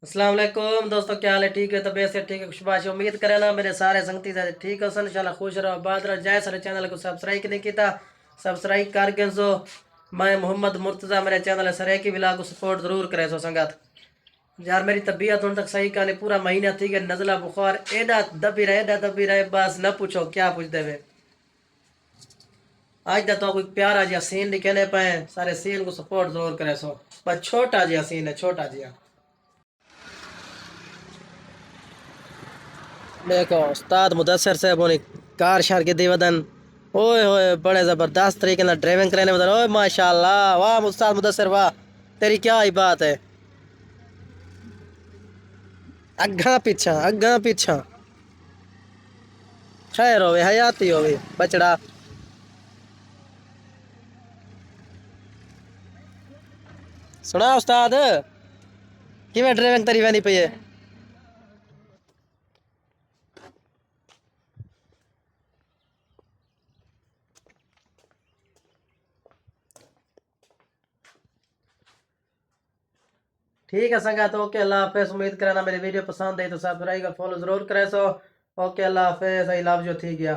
अस्सलाम वालेकुम दोस्तों, क्या हाल है? ठीक है, तबीयत से ठीक है, खुशबाश। उम्मीद करें ना मेरे सारे संगती से ठीक है सन, इंशाल्लाह खुश रहो, आबाद रहो। जय सारे चैनल को सब्सक्राइब नहीं किया, सब्सक्राइब करके सो मैं मोहम्मद मुर्तज़ा मेरे चैनल है सर की विला को सपोर्ट जरूर करे सो संगत। यार मेरी तबीयत उन तक सही कहने पूरा महीना थी कि नज़ला बुखार एडा दबी रहे, बस न पूछो क्या पूछ देवे। आज तो कोई प्यारा जिहा सीन दिखे पे, सारे सीन को सपोर्ट जरूर करे सो। बस छोटा जिहा सीन है, छोटा जिहा। देखो उस्ताद मुदस्सिर साहब होनी कार शार के देवदन। ओए होए बड़े जबरदस्त तरीके से ड्राइविंग करने में ओए माशाल्लाह, वाह उस्ताद मुदस्सिर वाह। तेरी क्या ही बात है। अग्गा पीछा खैर होवे हयाती होवे बचड़ा। सुना उस्ताद किवें ड्राइविंग तेरी वैनी पई है। ठीक है संगा, तो ओके अल्लाह हाफिज। उम्मीद करना मेरी वीडियो पसंद आई तो सब्सक्राइब और फॉलो जरूर करे सो। ओके अल्लाह हाफिज, आई लव यू, ठीक है।